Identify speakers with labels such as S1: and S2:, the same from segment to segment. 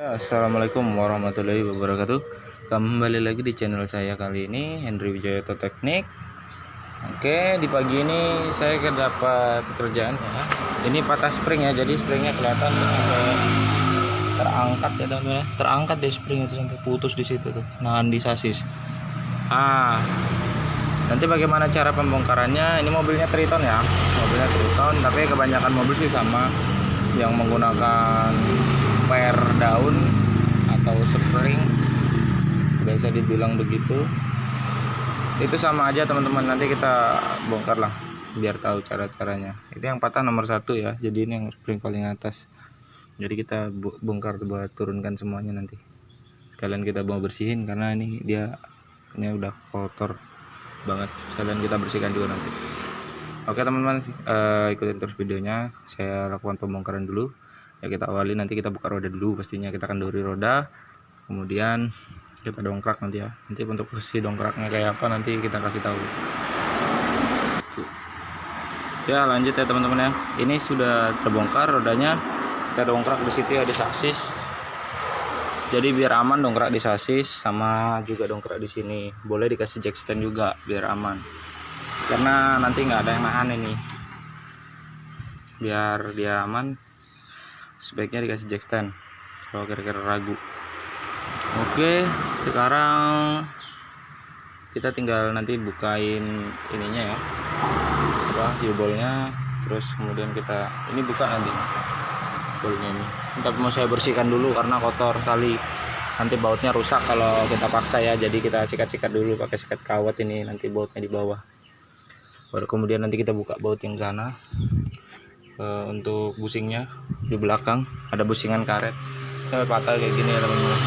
S1: Assalamualaikum warahmatullahi wabarakatuh. Kembali lagi di channel saya kali ini, Henry Wijaya Auto Teknik. Oke, di pagi ini saya dapat pekerjaan ya. Ini patah spring ya, jadi springnya kelihatan sampai terangkat ya teman-teman ya. Terangkat deh spring itu sampai putus di situ tuh, nahan di sasis. Nanti bagaimana cara pembongkarannya? Ini mobilnya Triton ya, mobilnya Triton, tapi kebanyakan mobil sih sama yang menggunakan per daun atau spring, biasa dibilang begitu. Itu sama aja teman-teman, nanti kita bongkar lah biar tahu cara-caranya. Itu yang patah nomor 1 ya, jadi ini yang spring paling atas, jadi kita bongkar buat turunkan semuanya. Nanti sekalian kita mau bersihin karena ini udah kotor banget, sekalian kita bersihkan juga nanti. Oke teman-teman, ikutin terus videonya. Saya lakukan pembongkaran dulu ya. Kita awali, nanti kita buka roda dulu, pastinya kita akan dori roda, kemudian kita dongkrak nanti ya. Nanti untuk posisi dongkraknya kayak apa nanti kita kasih tahu. Ya lanjut ya teman-teman ya, ini sudah terbongkar rodanya. Kita dongkrak di situ ya, di sasis, jadi biar aman dongkrak di sasis, sama juga dongkrak di sini. Boleh dikasih jack stand juga biar aman, karena nanti nggak ada yang nahan ini. Biar dia aman, sebaiknya dikasih jack stand kalau kira-kira ragu. Oke, sekarang kita tinggal nanti bukain ininya ya, U-bolnya. Terus kemudian kita ini buka nanti bolnya ini. Tapi mau saya bersihkan dulu karena kotor kali, nanti bautnya rusak kalau kita paksa ya. Jadi kita sikat-sikat dulu pakai sikat kawat ini, nanti bautnya di bawah. Baru kemudian nanti kita buka baut yang sana. Untuk busingnya di belakang ada busingan karet patah kayak gini ya teman-teman.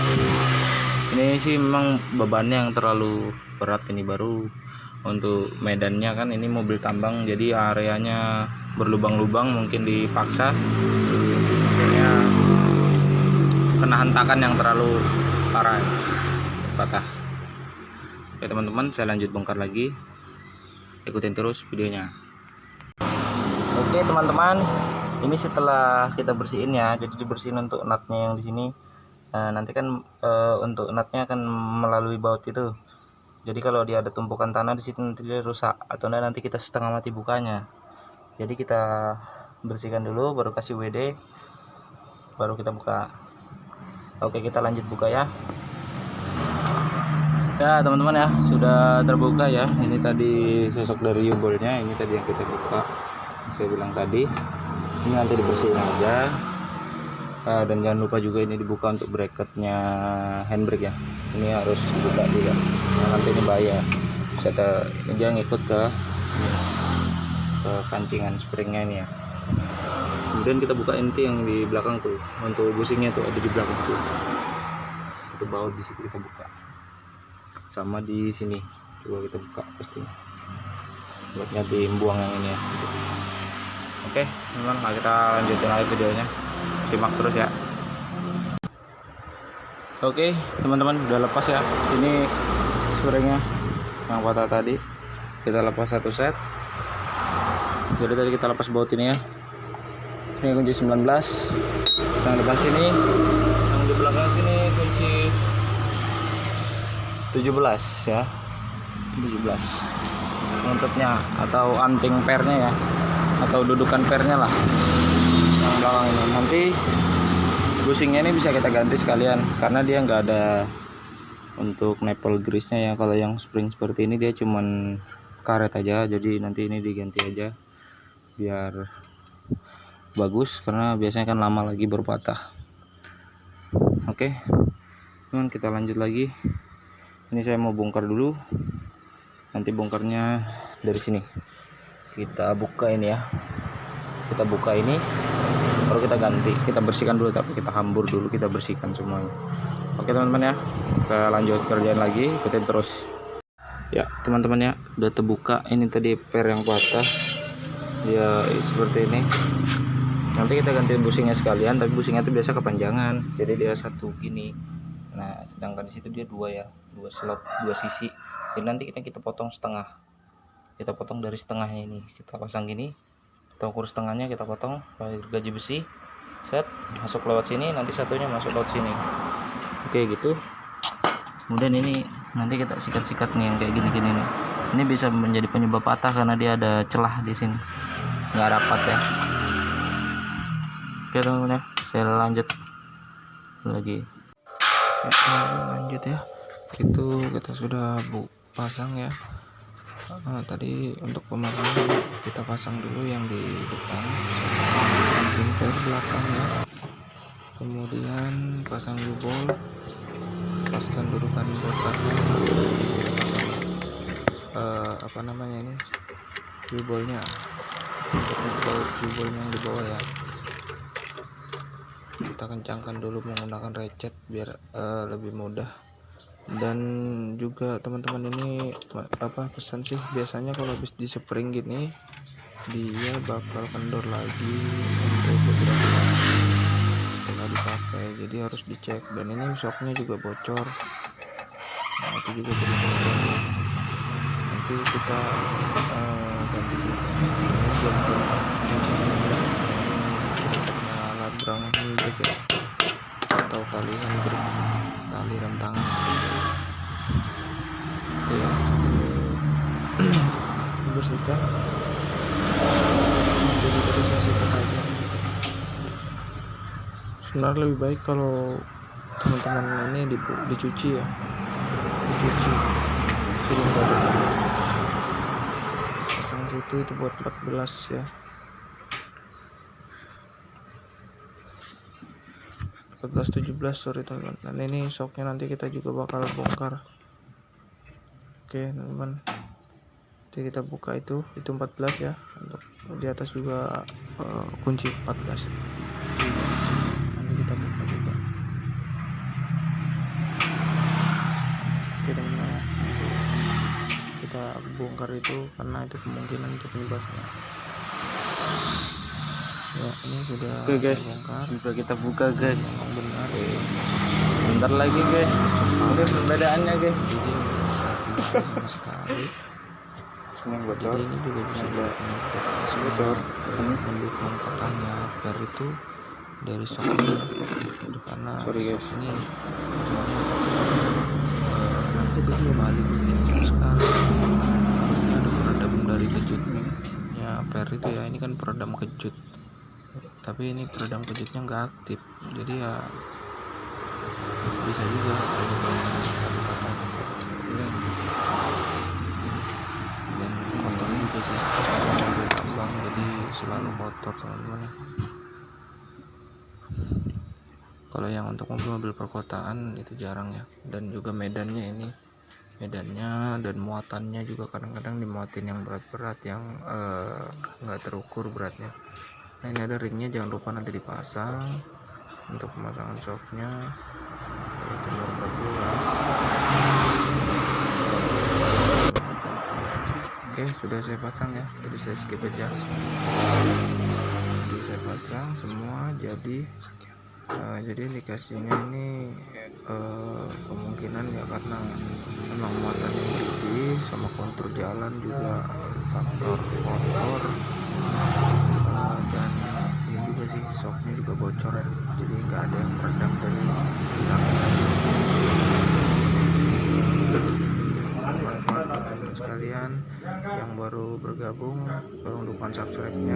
S1: Ini sih memang bebannya yang terlalu berat, ini baru untuk medannya kan, ini mobil tambang jadi areanya berlubang-lubang, mungkin dipaksa akhirnya kena hentakan yang terlalu parah, patah. Oke teman-teman, saya lanjut bongkar lagi, ikutin terus videonya. Oke teman-teman, ini setelah kita bersihin ya, jadi dibersihin untuk nutnya yang di sini. Nanti kan untuk nutnya akan melalui baut itu, jadi kalau dia ada tumpukan tanah di situ nanti dia rusak, atau nanti kita setengah mati bukanya. Jadi kita bersihkan dulu, baru kasih WD, baru kita buka. Oke, kita lanjut buka ya. Ya teman-teman ya, sudah terbuka ya. Ini tadi sosok dari U-bolnya, ini tadi yang kita buka. Saya bilang tadi, ini nanti dibersihin aja. Dan jangan lupa juga ini dibuka untuk bracketnya handbrake ya, ini harus dibuka juga. Nanti ini bahaya, ini dia ngikut ke kancingan springnya ini ya. Kemudian kita buka inti yang di belakang tuh, untuk busingnya tuh ada di belakang tuh, itu baut di situ kita buka, sama di sini coba kita buka pastinya buat ganti buang yang ini ya. Oke teman-teman, nah kita lanjutin lagi videonya, simak terus ya. Oke teman-teman, udah lepas ya, ini springnya yang patah tadi kita lepas satu set. Jadi tadi kita lepas baut ini ya, ini kunci 19, yang depan sini, yang di belakang sini kunci 17 ya, 17 nuntutnya atau anting pernya ya, atau dudukan pernya lah yang belakang ini. Nanti busingnya ini bisa kita ganti sekalian karena dia nggak ada untuk nipple grease-nya ya. Kalau yang spring seperti ini dia cuman karet aja, jadi nanti ini diganti aja biar bagus, karena biasanya kan lama lagi baru patah. Oke teman, kita lanjut lagi. Ini saya mau bongkar dulu, nanti bongkarnya dari sini. Kita buka ini ya, kita buka ini baru kita ganti, kita bersihkan dulu, tapi kita hambur dulu, kita bersihkan semuanya. Oke teman-teman ya, kita lanjut kerjaan lagi, ikutin terus ya teman-teman ya. Udah terbuka, ini tadi per yang patah ya seperti ini. Nanti kita ganti busingnya sekalian, tapi busingnya itu biasa kepanjangan, jadi dia satu gini. Nah sedangkan di situ dia dua ya, dua slot, dua sisi. Jadi nanti kita potong setengah, kita potong dari setengahnya ini, kita pasang gini, kita ukur setengahnya, kita potong pakai gaji besi, set masuk lewat sini, nanti satunya masuk lewat sini. Oke gitu. Kemudian ini nanti kita sikat-sikat nih yang kayak gini-gini nih. Ini bisa menjadi penyebab patah karena dia ada celah di sini, nggak rapat ya. Oke teman-teman ya, saya lanjut lagi. Ya, lanjut ya. Itu kita sudah pasang ya. Tadi untuk pemasangan kita pasang dulu yang di depan, samping per belakang ya. Kemudian pasang U-bolt, paskan dudukan bokatnya, apa namanya ini, U-boltnya, U-bolt yang di bawah ya. Kita kencangkan dulu menggunakan ratchet biar lebih mudah. Dan juga teman-teman ini pesan sih, biasanya kalau habis di spring gini dia bakal kendor lagi untuk beberapa setelah dipakai, jadi harus dicek. Dan ini shocknya juga bocor, nah itu juga jadi problem. Nanti kita ganti juga alat brang handbrake ya, atau tali handbrake, tali rem tangan ya. Bersihkan, jadi tadi saya sikat aja. Sebenarnya lebih baik kalau teman-teman ini dicuci ya, dicuci jadi nggak ada pasang situ. Itu buat 14 ya, 14-17 sorry teman-teman. Dan ini shocknya nanti kita juga bakal bongkar. Oke teman-teman, nanti kita buka itu 14 ya. Untuk di atas juga kunci 14, nanti kita buka juga. Oke teman-teman, kita bongkar itu karena itu kemungkinan itu penyebabnya ya. Ini sudah guys, sudah kita buka guys, benar guys. Bentar lagi guys, ini perbedaannya guys, sama sekali. Jadi ini juga bisa bocor mendukung patahnya per itu dari shocknya, karena shock ini nanti kembali begini sekarang. Ini ada peredam dari kejutnya per itu ya. Ini kan peredam kejut, tapi ini peredam kejutnya nggak aktif, jadi ya bisa juga patah-patahnya. Dan kotor juga sih, sampai tambang, jadi selalu kotor teman-teman ya. Kalau yang untuk mobil-mobil perkotaan itu jarang ya. Dan juga medannya dan muatannya juga kadang-kadang dimuatin yang berat-berat, yang nggak terukur beratnya. Nah ini ada ringnya, jangan lupa nanti dipasang. Untuk pemasangan shocknya yaitu nomor 14. Oke, sudah saya pasang ya, tadi saya skip aja. Jadi saya pasang semua, jadi indikasinya ini kemungkinan ya karena memang muatannya berlebih, sama kontur jalan juga faktor kotor, dan ini juga sih shocknya juga bocor ya, jadi nggak ada yang meredam dari belakang. Bermanfaat buat teman sekalian yang baru bergabung, tolong dukungan subscribe-nya